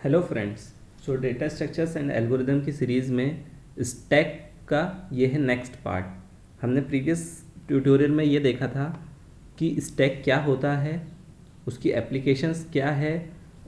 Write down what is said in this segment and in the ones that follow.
Hello friends. So data structures and algorithm की series में stack का ये है नेक्स्ट पार्ट। हमने प्रीवियस ट्यूटोरियल में ये देखा था कि स्टैक क्या होता है, उसकी एप्लीकेशंस क्या है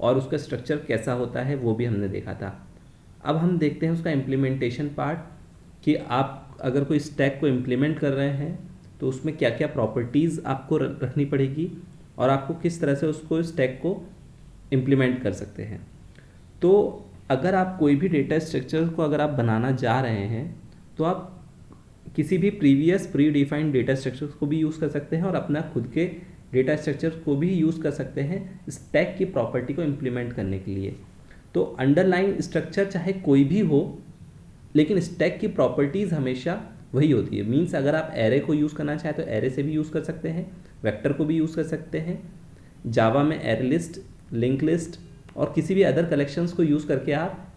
और उसका स्ट्रक्चर कैसा होता है, वो भी हमने देखा था। अब हम देखते हैं उसका इम्प्लीमेंटेशन पार्ट कि आप अगर कोई स्टैक को इम्प्लीमेंट कर रहे हैं तो उसमें क्या क्या प्रॉपर्टीज़ आपको रखनी पड़ेगी और आपको किस तरह से उसको स्टैक को इम्प्लीमेंट कर सकते हैं। तो अगर आप कोई भी डेटा स्ट्रक्चर को अगर आप बनाना जा रहे हैं तो आप किसी भी previous pre defined data structure को भी यूज़ कर सकते हैं और अपना खुद के डेटा स्ट्रक्चर को भी यूज़ कर सकते हैं स्टैक की प्रॉपर्टी को इम्प्लीमेंट करने के लिए। तो अंडरलाइन स्ट्रक्चर चाहे कोई भी हो, लेकिन स्टैक की प्रॉपर्टीज़ हमेशा वही होती है। मीन्स अगर आप एरे को यूज़ करना चाहें तो एरे से भी यूज़ कर सकते हैं, वेक्टर को भी यूज़ कर सकते हैं, जावा में एरे लिस्ट, लिंक लिस्ट और किसी भी अदर कलेक्शंस को यूज़ करके आप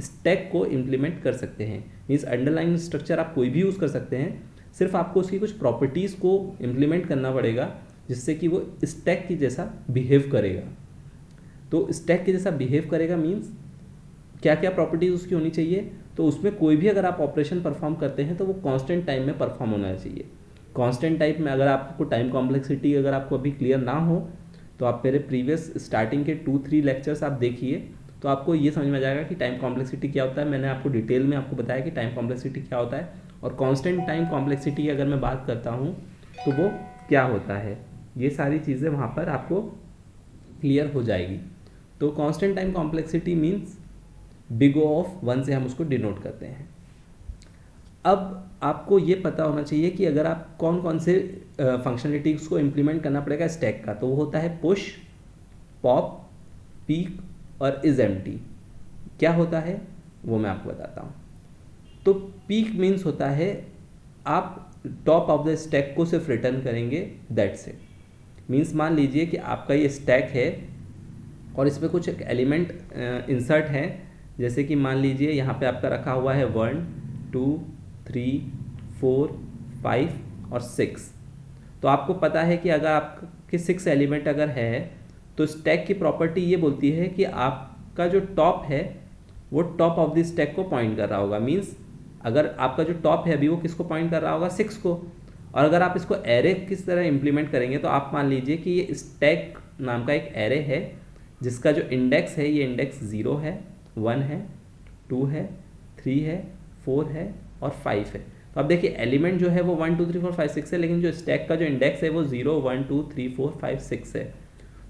स्टैक को इम्प्लीमेंट कर सकते हैं। मीन्स अंडरलाइन स्ट्रक्चर आप कोई भी यूज़ कर सकते हैं, सिर्फ आपको उसकी कुछ प्रॉपर्टीज़ को इम्प्लीमेंट करना पड़ेगा जिससे कि वो स्टैक की जैसा बिहेव करेगा। तो स्टैक के जैसा बिहेव करेगा मीन्स क्या क्या प्रॉपर्टीज़ उसकी होनी चाहिए। तो उसमें कोई भी अगर आप ऑपरेशन परफॉर्म करते हैं तो वो कांस्टेंट टाइम में परफॉर्म होना चाहिए। कांस्टेंट टाइम में अगर आपको टाइम कॉम्प्लेक्सिटी अगर आपको अभी क्लियर ना हो तो आप मेरे प्रीवियस स्टार्टिंग के 2-3 लेक्चर्स आप देखिए तो आपको ये समझ में आ जाएगा कि टाइम कॉम्प्लेक्सिटी क्या होता है। मैंने आपको डिटेल में आपको बताया कि टाइम कॉम्प्लेक्सिटी क्या होता है और कांस्टेंट टाइम कॉम्प्लेक्सिटी की अगर मैं बात करता हूँ तो वो क्या होता है। ये सारी चीज़ें वहाँ पर आपको क्लियर हो जाएगी। तो constant time complexity means big O of 1 से हम उसको डिनोट करते हैं। अब आपको ये पता होना चाहिए कि अगर आप कौन कौन से फंक्शनलिटीज़ को इम्प्लीमेंट करना पड़ेगा स्टैक का, तो वो होता है पुश, पॉप, पीक और इज एम्प्टी। क्या होता है वो मैं आपको बताता हूँ। तो पीक मीन्स होता है आप टॉप ऑफ द स्टैक को सिर्फ रिटर्न करेंगे, दैट्स इट। मीन्स मान लीजिए कि आपका ये स्टैक है और इसमें कुछ एक एलिमेंट इंसर्ट है, जैसे कि मान लीजिए यहाँ पे आपका रखा हुआ है 1, 2, 3, 4, 5 और 6। तो आपको पता है कि अगर आपके 6 एलिमेंट अगर है तो स्टैक की प्रॉपर्टी ये बोलती है कि आपका जो टॉप है वो टॉप ऑफ द स्टैक को पॉइंट कर रहा होगा। मीन्स अगर आपका जो टॉप है अभी वो किसको पॉइंट कर रहा होगा, 6 को। और अगर आप इसको एरे किस तरह इम्प्लीमेंट करेंगे तो आप मान लीजिए कि ये स्टैक नाम का एक एरे है जिसका जो इंडेक्स है ये इंडेक्स 0 है, 1 है, 2 है, 3 है, 4 है और 5 है। तो अब देखिए एलिमेंट जो है वो 1 2 3 4 5 6 है, लेकिन जो स्टैक का जो इंडेक्स है वो 0 1 2 3 4 5 6 है।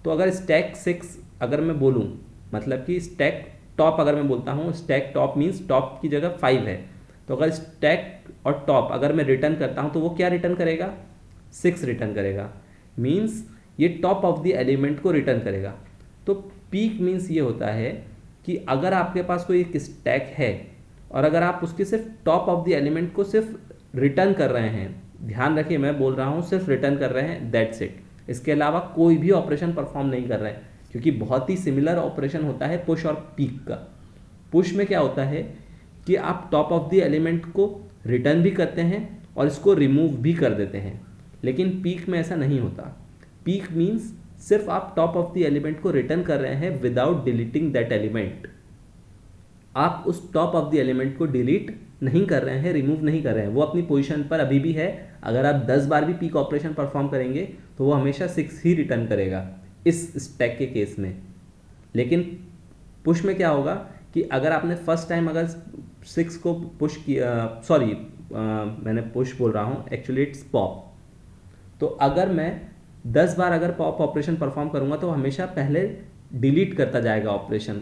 तो अगर स्टैक 6 अगर मैं बोलूँ, मतलब कि स्टैक टॉप अगर मैं बोलता हूँ, स्टैक टॉप मीन्स टॉप की जगह 5 है। तो अगर स्टैक और टॉप अगर मैं रिटर्न करता हूँ तो वो क्या रिटर्न करेगा, 6 रिटर्न करेगा। मीन्स ये टॉप ऑफ द एलिमेंट को रिटर्न करेगा। तो पीक मीन्स ये होता है कि अगर आपके पास कोई एक स्टैक है और अगर आप उसके सिर्फ टॉप ऑफ द एलिमेंट को सिर्फ रिटर्न कर रहे हैं, ध्यान रखिए मैं बोल रहा हूँ सिर्फ रिटर्न कर रहे हैं, दैट्स इट। इसके अलावा कोई भी ऑपरेशन परफॉर्म नहीं कर रहे हैं, क्योंकि बहुत ही सिमिलर ऑपरेशन होता है पुश और पीक का। पुश में क्या होता है कि आप टॉप ऑफ द एलिमेंट को रिटर्न भी करते हैं और इसको रिमूव भी कर देते हैं, लेकिन पीक में ऐसा नहीं होता। पीक मीन्स सिर्फ आप टॉप ऑफ द एलिमेंट को रिटर्न कर रहे हैं विदाउट डिलीटिंग दैट एलिमेंट। आप उस टॉप ऑफ द एलिमेंट को डिलीट नहीं कर रहे हैं, रिमूव नहीं कर रहे हैं, वो अपनी पोजीशन पर अभी भी है। अगर आप 10 बार भी पीक ऑपरेशन परफॉर्म करेंगे तो वो हमेशा 6 ही रिटर्न करेगा इस स्टैक के केस में। लेकिन पुश में क्या होगा कि अगर आपने फर्स्ट टाइम अगर 6 को पुश किया, सॉरी मैंने पुश बोल रहा हूँ, एक्चुअली इट्स पॉप। तो अगर मैं 10 बार अगर पॉप ऑपरेशन परफॉर्म करूंगा तो हमेशा पहले डिलीट करता जाएगा operation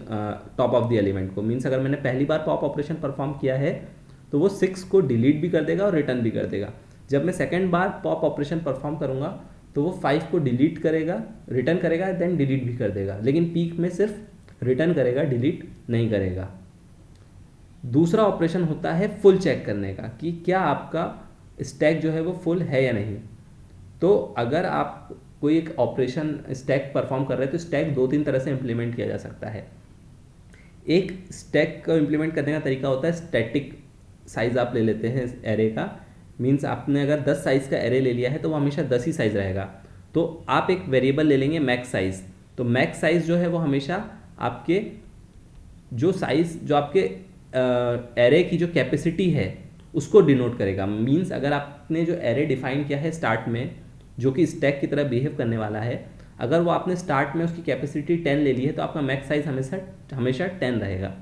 top of the element को। मीन्स अगर मैंने पहली बार पॉप ऑपरेशन परफॉर्म किया है तो वो 6 को डिलीट भी कर देगा और रिटर्न भी कर देगा। जब मैं सेकेंड बार पॉप ऑपरेशन परफॉर्म करूंगा तो वो 5 को डिलीट करेगा, रिटर्न करेगा, देन डिलीट भी कर देगा। लेकिन पीक में सिर्फ रिटर्न करेगा, डिलीट नहीं करेगा। दूसरा ऑपरेशन होता है फुल चेक करने का कि क्या आपका स्टैक जो है वो फुल है या नहीं। तो अगर आप कोई एक ऑपरेशन स्टैक परफॉर्म कर रहे हैं तो स्टैक 2-3 तरह से इम्प्लीमेंट किया जा सकता है। एक स्टैक को इम्प्लीमेंट करने का तरीका होता है स्टैटिक साइज़ आप ले लेते हैं एरे का। मीन्स आपने अगर 10 साइज़ का एरे ले लिया है तो वो हमेशा 10 ही साइज़ रहेगा। तो आप एक वेरिएबल ले लेंगे मैक्स साइज़। तो मैक्स साइज़ जो है वो हमेशा आपके जो साइज़ जो आपके एरे की जो कैपेसिटी है उसको डिनोट करेगा। मींस अगर आपने जो एरे डिफाइन किया है स्टार्ट में, जो कि स्टैक की तरह बिहेव करने वाला है, अगर वो आपने स्टार्ट में उसकी कैपेसिटी 10 ले ली है तो आपका मैक्स साइज हमेशा 10 रहेगा।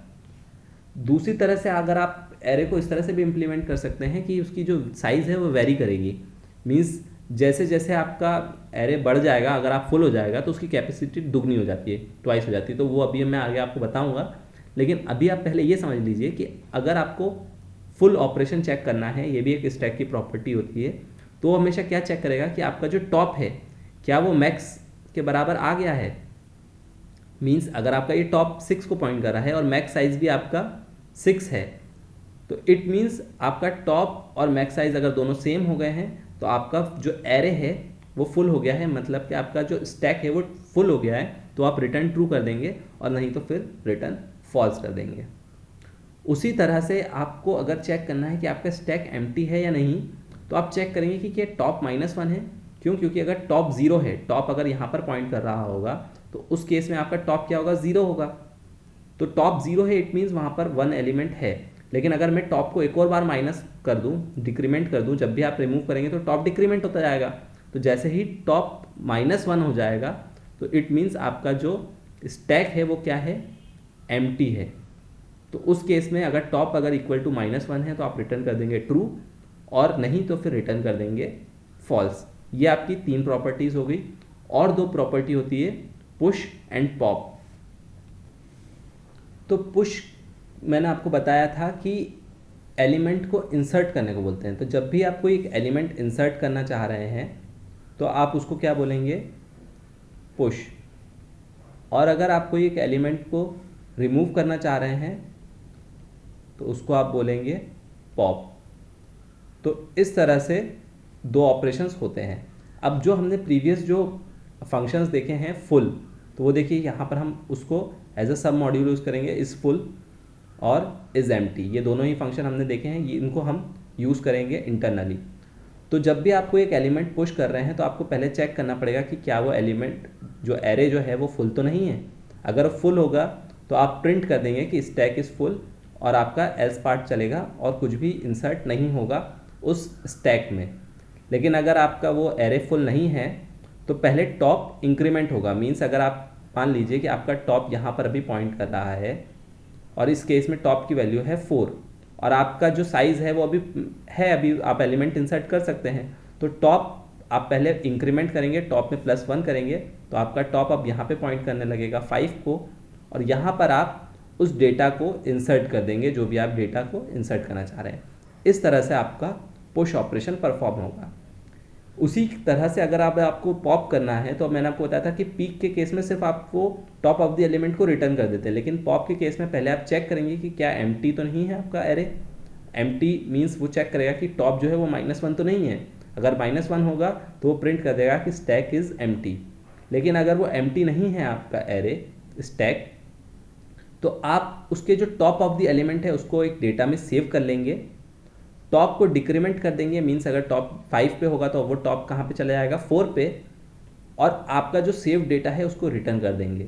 दूसरी तरह से अगर आप एरे को इस तरह से भी इम्प्लीमेंट कर सकते हैं कि उसकी जो साइज़ है वो वेरी करेगी। मींस जैसे जैसे आपका एरे बढ़ जाएगा, अगर आप फुल हो जाएगा तो उसकी कैपेसिटी दुगनी हो जाती है, ट्वाइस हो जाती है। तो वो अभी मैं आगे आपको बताऊंगा, लेकिन अभी आप पहले ये समझ लीजिए कि अगर आपको फुल ऑपरेशन चेक करना है, ये भी एक स्टैक की प्रॉपर्टी होती है, तो हमेशा क्या चेक करेगा कि आपका जो टॉप है क्या वो मैक्स के बराबर आ गया है। मींस अगर आपका ये टॉप 6 को पॉइंट कर रहा है और मैक्स साइज भी आपका 6 है, तो इट मीन्स आपका टॉप और मैक्स साइज अगर दोनों सेम हो गए हैं तो आपका जो एरे है वो फुल हो गया है, मतलब कि आपका जो स्टैक है वो फुल हो गया है। तो आप रिटर्न ट्रू कर देंगे और नहीं तो फिर रिटर्न फॉल्स कर देंगे। उसी तरह से आपको अगर चेक करना है कि आपका स्टैक एम्प्टी है या नहीं, तो आप चेक करेंगे कि क्या टॉप -1 है। क्यों? क्योंकि अगर टॉप 0 है, टॉप अगर यहाँ पर पॉइंट कर रहा होगा तो उस केस में आपका टॉप क्या होगा? 0 होगा। तो टॉप 0 है, इट मीन्स वहाँ पर 1 एलिमेंट है। लेकिन अगर मैं टॉप को एक और बार माइनस कर दूँ, डिक्रीमेंट कर दूँ, जब भी आप रिमूव करेंगे तो टॉप डिक्रीमेंट होता जाएगा। तो जैसे ही टॉप -1 हो जाएगा तो इट मीन्स आपका जो स्टैक है वो क्या है? एम्प्टी है। तो उस केस में अगर टॉप अगर इक्वल टू -1 है तो आप रिटर्न कर देंगे ट्रू, और नहीं तो फिर रिटर्न कर देंगे फॉल्स। ये आपकी 3 प्रॉपर्टीज़ हो गई। और 2 प्रॉपर्टी होती है पुश एंड पॉप। तो पुश मैंने आपको बताया था कि एलिमेंट को इंसर्ट करने को बोलते हैं। तो जब भी आप कोई एक एलिमेंट इंसर्ट करना चाह रहे हैं तो आप उसको क्या बोलेंगे? पुश। और अगर आप कोई एक एलिमेंट को रिमूव करना चाह रहे हैं तो उसको आप बोलेंगे पॉप। तो इस तरह से 2 ऑपरेशंस होते हैं। अब जो हमने प्रीवियस जो फंक्शंस देखे हैं फुल, तो वो देखिए यहाँ पर हम उसको एज अ सब मॉड्यूल यूज़ करेंगे, इज़ फुल और इज़ एम्प्टी। ये दोनों ही फंक्शन हमने देखे हैं, ये इनको हम यूज़ करेंगे इंटरनली। तो जब भी आपको एक एलिमेंट पुश कर रहे हैं तो आपको पहले चेक करना पड़ेगा कि क्या वो एलिमेंट जो एरे जो है वो फुल तो नहीं है। अगर फुल होगा तो आप प्रिंट कर देंगे कि स्टैक इज़ फुल और आपका एल्स पार्ट चलेगा और कुछ भी इंसर्ट नहीं होगा उस स्टैक में। लेकिन अगर आपका वो एरे फुल नहीं है तो पहले टॉप इंक्रीमेंट होगा। मीन्स अगर आप मान लीजिए कि आपका टॉप यहाँ पर अभी पॉइंट कर रहा है और इस केस में टॉप की वैल्यू है 4 और आपका जो साइज़ है वो अभी है, अभी आप एलिमेंट इंसर्ट कर सकते हैं। तो टॉप आप पहले इंक्रीमेंट करेंगे, टॉप में +1 करेंगे तो आपका टॉप अब यहाँ पे पॉइंट करने लगेगा 5 को, और यहाँ पर आप उस डेटा को इंसर्ट कर देंगे, जो भी आप डेटा को इंसर्ट करना चाह रहे हैं। इस तरह से आपका पुश ऑपरेशन परफॉर्म होगा। उसी तरह से अगर आपको पॉप करना है तो मैंने आपको बताया था कि पीक के केस में सिर्फ आपको टॉप ऑफ द एलिमेंट को रिटर्न कर देते हैं, लेकिन पॉप के केस में पहले आप चेक करेंगे कि क्या एम्प्टी तो नहीं है आपका एरे। एम्प्टी मीन्स वो चेक करेगा कि टॉप जो है वो -1 तो नहीं है। अगर -1 होगा तो वो प्रिंट कर देगा कि स्टैक इज़ एम्प्टी। लेकिन अगर वो एम्प्टी नहीं है आपका एरे स्टैक, तो आप उसके जो टॉप ऑफ द एलिमेंट है उसको एक डेटा में सेव कर लेंगे, टॉप को डिक्रीमेंट कर देंगे। मीन्स अगर टॉप 5 पे होगा तो वो टॉप कहाँ पे चला जाएगा? 4 पे, और आपका जो सेव डेटा है उसको रिटर्न कर देंगे।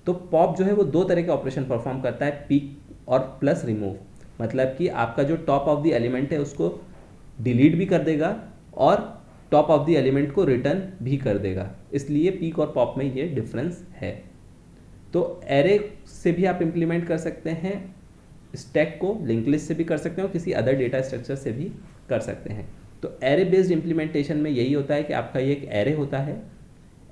तो पॉप जो है वो 2 तरह के ऑपरेशन परफॉर्म करता है, पिक और प्लस रिमूव। मतलब कि आपका जो टॉप ऑफ द एलिमेंट है उसको डिलीट भी कर देगा और टॉप ऑफ द एलिमेंट को रिटर्न भी कर देगा। इसलिए पिक और पॉप में ये डिफरेंस है। तो एरे से भी आप इम्प्लीमेंट कर सकते हैं, स्टैक को लिंक लिस्ट से भी कर सकते हैं और किसी अदर डेटा स्ट्रक्चर से भी कर सकते हैं। तो एरे बेस्ड इम्प्लीमेंटेशन में यही होता है कि आपका ये एक एरे होता है,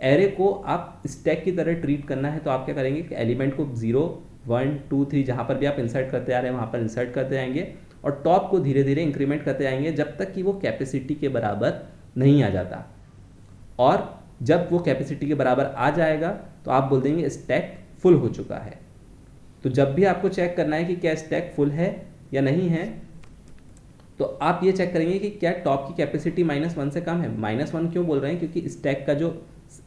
एरे को आप स्टैक की तरह ट्रीट करना है। तो आप क्या करेंगे कि एलिमेंट को 0 1 2 3 जहाँ पर भी आप इंसर्ट करते जा रहे हैं वहाँ पर इंसर्ट करते जाएंगे और टॉप को धीरे धीरे इंक्रीमेंट करते जाएंगे जब तक कि वो कैपेसिटी के बराबर नहीं आ जाता। और जब वो कैपेसिटी के बराबर आ जाएगा तो आप बोल देंगे स्टैक फुल हो चुका है। तो जब भी आपको चेक करना है कि क्या स्टैक फुल है या नहीं है, तो आप ये चेक करेंगे कि क्या टॉप की कैपेसिटी -1 से कम है। -1 क्यों बोल रहे हैं? क्योंकि स्टैक का जो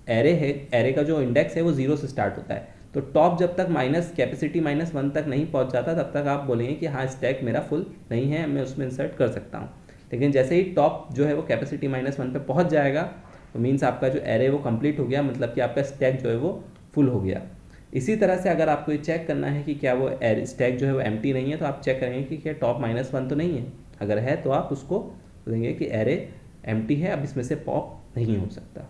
एरे है, एरे का जो इंडेक्स है वो 0 से स्टार्ट होता है। तो टॉप जब तक कैपेसिटी -1 तक नहीं पहुंच जाता तब तक आप बोलेंगे कि हाँ स्टैक मेरा फुल नहीं है, मैं उसमें इंसर्ट कर सकता हूँ। लेकिन जैसे ही टॉप जो है वो कैपेसिटी -1 पे पहुँच जाएगा तो मीन्स आपका जो एरे वो कंप्लीट हो गया, मतलब कि आपका स्टैक जो है वो फुल हो गया। इसी तरह से अगर आपको ये चेक करना है कि क्या वो स्टैक जो है वो एम्प्टी नहीं है, तो आप चेक करेंगे कि क्या टॉप -1 तो नहीं है। अगर है तो आप उसको बोलेंगे कि एरे एम्प्टी है, अब इसमें से पॉप नहीं हो सकता।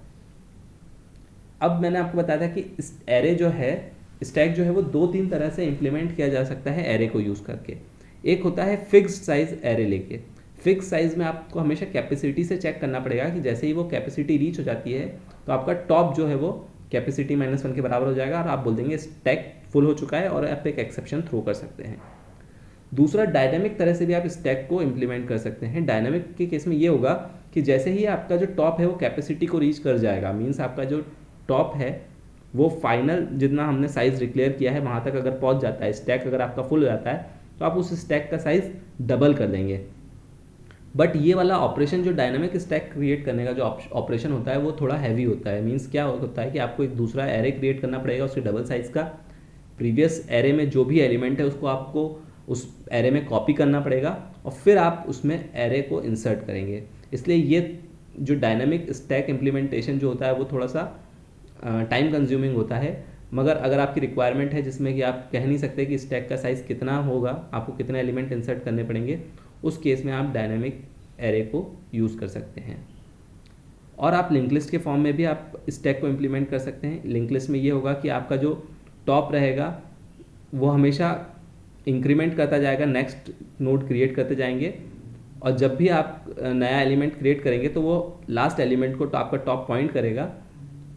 अब मैंने आपको बताया था कि इस एरे जो है, स्टैक जो है वो 2-3 तरह से इंप्लीमेंट किया जा सकता है एरे को यूज़ करके। एक होता है फिक्स्ड साइज एरे लेके। फिक्स साइज में आपको हमेशा कैपेसिटी से चेक करना पड़ेगा कि जैसे ही वो कैपेसिटी रीच हो जाती है तो आपका टॉप जो है वो कैपेसिटी -1 के बराबर हो जाएगा और आप बोल देंगे स्टैक फुल हो चुका है और आप एक एक्सेप्शन थ्रो कर सकते हैं। दूसरा, डायनामिक तरह से भी आप स्टैक को इम्प्लीमेंट कर सकते हैं। डायनामिक के केस में ये होगा कि जैसे ही आपका जो टॉप है वो कैपेसिटी को रीच कर जाएगा, मीन्स आपका जो टॉप है वो फाइनल जितना हमने साइज़ डिक्लेयर किया है वहाँ तक अगर पहुँच जाता है, स्टैक अगर आपका फुल हो जाता है, तो आप उस स्टैक का साइज़ डबल कर देंगे। बट ये वाला ऑपरेशन जो डायनामिक स्टैक क्रिएट करने का जो ऑपरेशन होता है वो थोड़ा हैवी होता है। मीन्स क्या होता है कि आपको एक दूसरा एरे क्रिएट करना पड़ेगा उसके डबल साइज़ का। प्रीवियस एरे में जो भी एलिमेंट है उसको आपको उस एरे में कॉपी करना पड़ेगा और फिर आप उसमें एरे को इंसर्ट करेंगे। इसलिए ये जो डायनामिक स्टैक इम्प्लीमेंटेशन जो होता है वो थोड़ा सा टाइम कंज्यूमिंग होता है। मगर अगर आपकी रिक्वायरमेंट है जिसमें कि आप कह नहीं सकते कि स्टैक का साइज़ कितना होगा, आपको कितने एलिमेंट इंसर्ट करने पड़ेंगे, उस केस में आप डायनामिक एरे को यूज़ कर सकते हैं। और आप लिंक लिस्ट के फॉर्म में भी आप स्टैक को इम्प्लीमेंट कर सकते हैं। लिंक लिस्ट में ये होगा कि आपका जो टॉप रहेगा वो हमेशा इंक्रीमेंट करता जाएगा, नेक्स्ट नोड क्रिएट करते जाएंगे, और जब भी आप नया एलिमेंट क्रिएट करेंगे तो वो लास्ट एलिमेंट को तो आपका टॉप पॉइंट करेगा,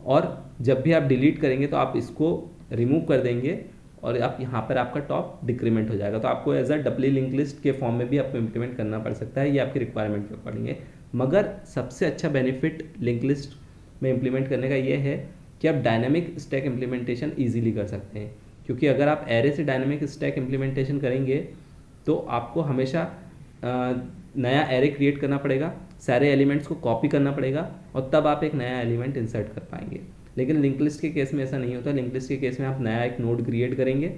और जब भी आप डिलीट करेंगे तो आप इसको रिमूव कर देंगे और आप यहाँ पर आपका टॉप डिक्रीमेंट हो जाएगा। तो आपको as a Dabali link list के फॉर्म में भी आपको इम्प्लीमेंट करना पड़ सकता है, ये आपकी रिक्वायरमेंट के अकॉर्डिंग है। मगर सबसे अच्छा बेनिफिट लिंक लिस्ट में इम्प्लीमेंट करने का ये है कि आप डायनामिक स्टैक इम्प्लीमेंटेशन ईजिली कर सकते हैं, क्योंकि अगर आप एरे से डायनामिक स्टैक इम्प्लीमेंटेशन करेंगे तो आपको हमेशा नया एरे क्रिएट करना पड़ेगा, सारे एलिमेंट्स को कॉपी करना पड़ेगा और तब आप एक नया एलिमेंट इंसर्ट कर पाएंगे। लेकिन लिंक लिस्ट के केस में ऐसा नहीं होता। लिंक लिस्ट के केस में आप नया एक नोड क्रिएट करेंगे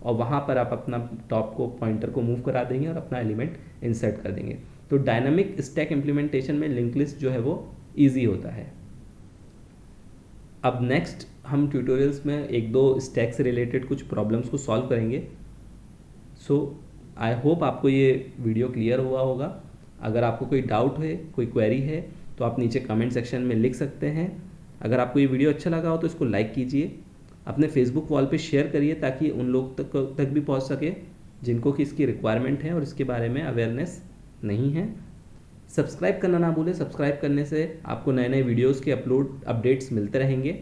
और वहाँ पर आप अपना टॉप को पॉइंटर को मूव करा देंगे और अपना एलिमेंट इंसर्ट कर देंगे। तो डायनामिक स्टैक इम्प्लीमेंटेशन में लिंक लिस्ट जो है वो ईजी होता है। अब नेक्स्ट हम ट्यूटोरियल्स में 1-2 स्टैक से रिलेटेड कुछ प्रॉब्लम्स को सॉल्व करेंगे। सो आई होप आपको ये वीडियो क्लियर हुआ होगा। अगर आपको कोई डाउट है, कोई क्वेरी है, तो आप नीचे कमेंट सेक्शन में लिख सकते हैं। अगर आपको ये वीडियो अच्छा लगा हो तो इसको लाइक कीजिए, अपने फेसबुक वॉल पे शेयर करिए ताकि उन लोग तक भी पहुंच सके जिनको कि इसकी रिक्वायरमेंट है और इसके बारे में अवेयरनेस नहीं है। सब्सक्राइब करना ना भूलें, सब्सक्राइब करने से आपको नए नए वीडियोज़ के अपडेट्स मिलते रहेंगे।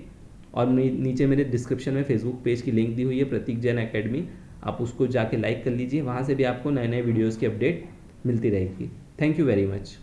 और नीचे मेरे डिस्क्रिप्शन में फेसबुक पेज की लिंक दी हुई है, प्रतीक जैन एकेडमी, आप उसको जाके लाइक कर लीजिए, वहाँ से भी आपको नए नए वीडियोज़ की अपडेट मिलती रहेगी। Thank you very much.